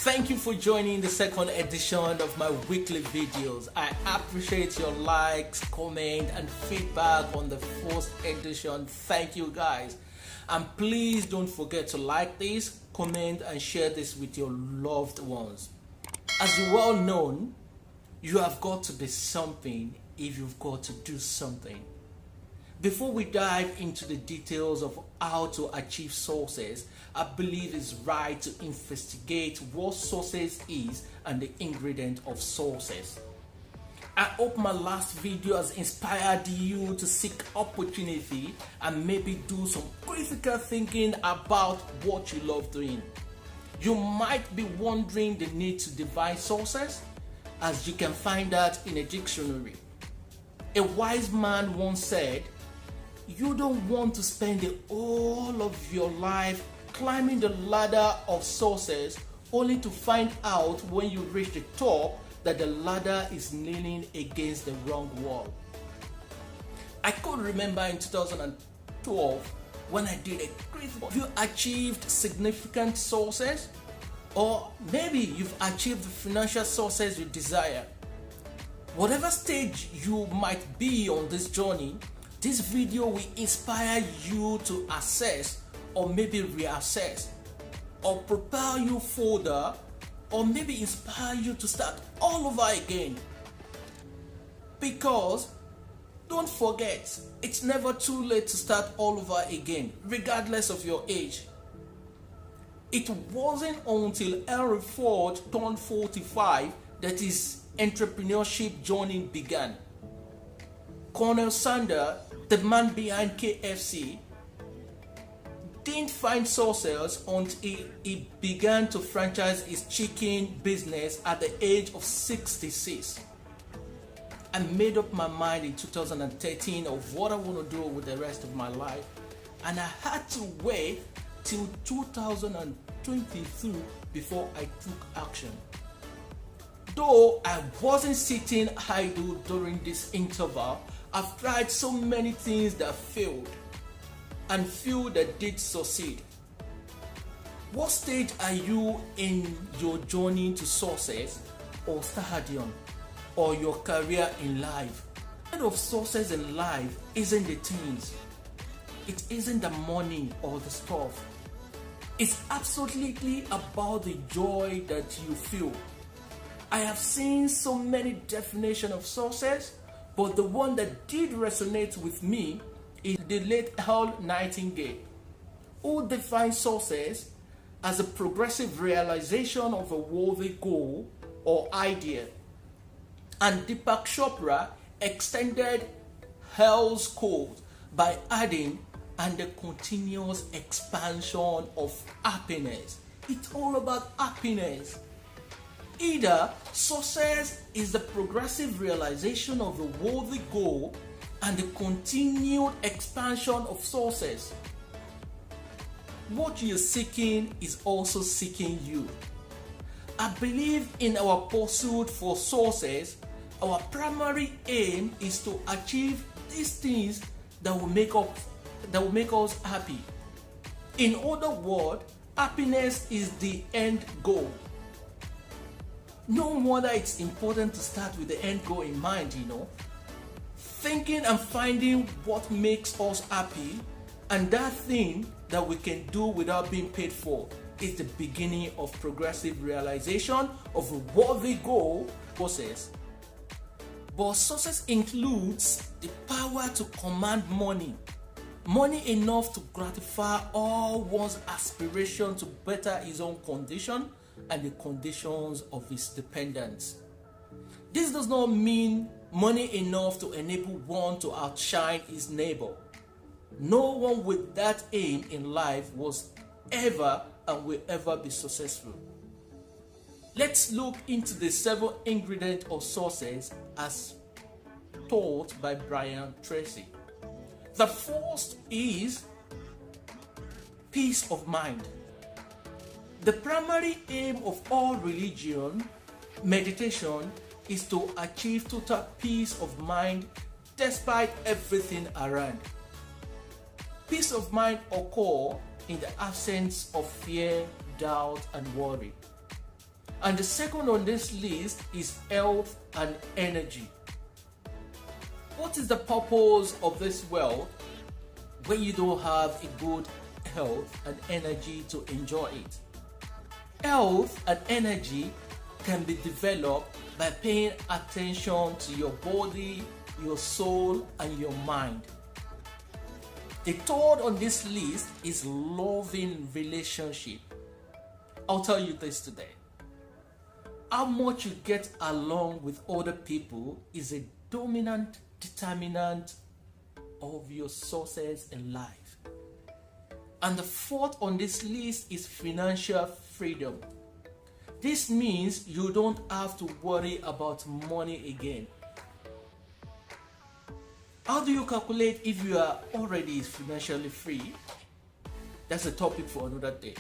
Thank you for joining the second edition of my weekly videos. I appreciate your likes, comment, and feedback on the first edition. Thank you guys. And please don't forget to like this, comment, and share this with your loved ones. As you well know, you have got to be something if you've got to do something. Before we dive into the details of how to achieve success, I believe it's right to investigate what success is and the ingredient of success. I hope my last video has inspired you to seek opportunity and maybe do some critical thinking about what you love doing. You might be wondering the need to define success, as you can find that in a dictionary. A wise man once said, "You don't want to spend the whole of your life climbing the ladder of success only to find out when you reach the top that the ladder is leaning against the wrong wall." I could remember in 2012 when I did a great work. You achieved significant success, or maybe you've achieved the financial success you desire. Whatever stage you might be on this journey, this video will inspire you to assess or maybe reassess, or propel you further, or maybe inspire you to start all over again. Because don't forget, it's never too late to start all over again, regardless of your age. It wasn't until Henry Ford turned 45 that his entrepreneurship journey began. Colonel Sanders, the man behind KFC, didn't find success until he began to franchise his chicken business at the age of 66. I made up my mind in 2013 of what I want to do with the rest of my life, and I had to wait till 2022 before I took action. Though I wasn't sitting idle during this interval, I've tried so many things that failed and few that did succeed. What stage are you in your journey to success or stardom, or your career in life? The kind of success in life isn't the things. It isn't the money or the stuff. It's absolutely about the joy that you feel. I have seen so many definitions of success, but the one that did resonate with me is the late Earl Nightingale, who defines success as a progressive realization of a worthy goal or idea. And Deepak Chopra extended Earl's quote by adding, "and the continuous expansion of happiness." It's all about happiness. Either success is the progressive realization of a worthy goal and the continued expansion of success. What you're seeking is also seeking you. I believe in our pursuit for success, our primary aim is to achieve these things that will make us happy. In other words, happiness is the end goal. No wonder it's important to start with the end goal in mind, Thinking and finding what makes us happy, and that thing that we can do without being paid for, is the beginning of progressive realization of a worthy goal process. But success includes the power to command money enough to gratify all one's aspiration to better his own condition and the conditions of his dependents. This does not mean money enough to enable one to outshine his neighbor. No one with that aim in life was ever and will ever be successful. Let's look into the 7 ingredients of success as taught by Brian Tracy. The first is peace of mind. The primary aim of all religion, meditation, is to achieve total peace of mind despite everything around. Peace of mind occurs in the absence of fear, doubt, and worry. And the second on this list is health and energy. What is the purpose of this wealth when you don't have a good health and energy to enjoy it? Health and energy can be developed by paying attention to your body, your soul, and your mind. The third on this list is loving relationship. I'll tell you this today. How much you get along with other people is a dominant determinant of your success in life. And the fourth on this list is financial freedom. This means you don't have to worry about money again. How do you calculate if you are already financially free? That's a topic for another day.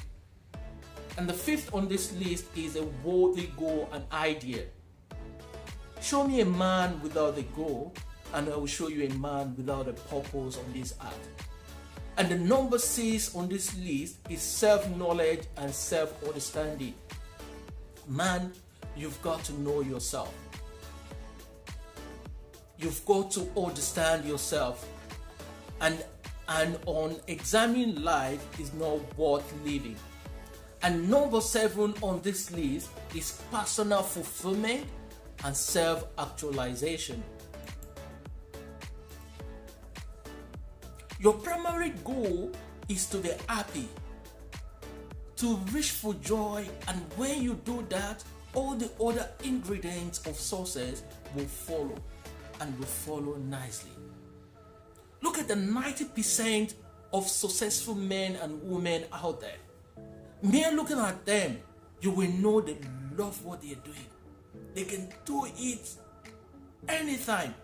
And the fifth on this list is a worthy goal and idea. Show me a man without a goal, and I will show you a man without a purpose on this earth. And the number 6 on this list is self-knowledge and self-understanding. Man, you've got to know yourself. You've got to understand yourself. And on examining life is not worth living. And number 7 on this list is personal fulfillment and self-actualization. Your primary goal is to be happy, to reach for joy, and when you do that, all the other ingredients of success will follow, and will follow nicely. Look at the 90% of successful men and women out there. Mere looking at them, you will know they love what they are doing. They can do it anytime.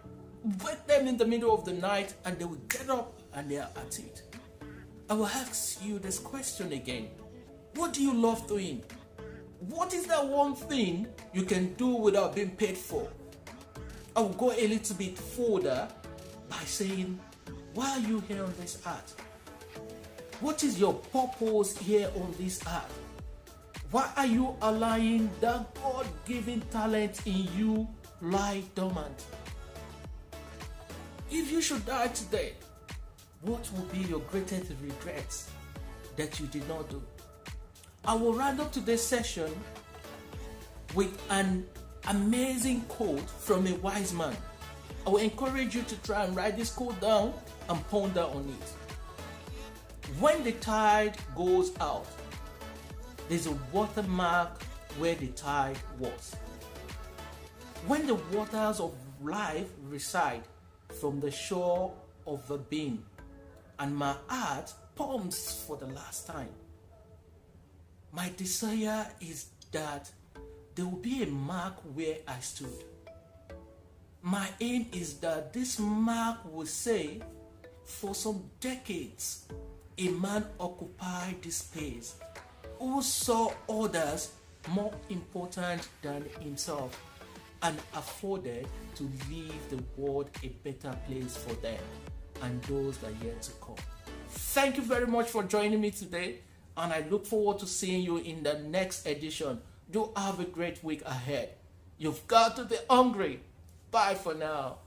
Wake them in the middle of the night and they will get up and they are at it. I will ask you this question again. What do you love doing? What is that one thing you can do without being paid for? I will go a little bit further by saying, why are you here on this earth? What is your purpose here on this earth? Why are you allowing that God-given talent in you lie dormant? If you should die today, what will be your greatest regrets that you did not do? I will round up today's session with an amazing quote from a wise man. I will encourage you to try and write this quote down and ponder on it. When the tide goes out, there's a watermark where the tide was. When the waters of life recede from the shore of the being, and my heart pumps for the last time, my desire is that there will be a mark where I stood. My aim is that this mark will say, for some decades, a man occupied this space who saw others more important than himself and afforded to leave the world a better place for them and those that are yet to come. Thank you very much for joining me today, and I look forward to seeing you in the next edition. Do have a great week ahead. You've got to be hungry. Bye for now.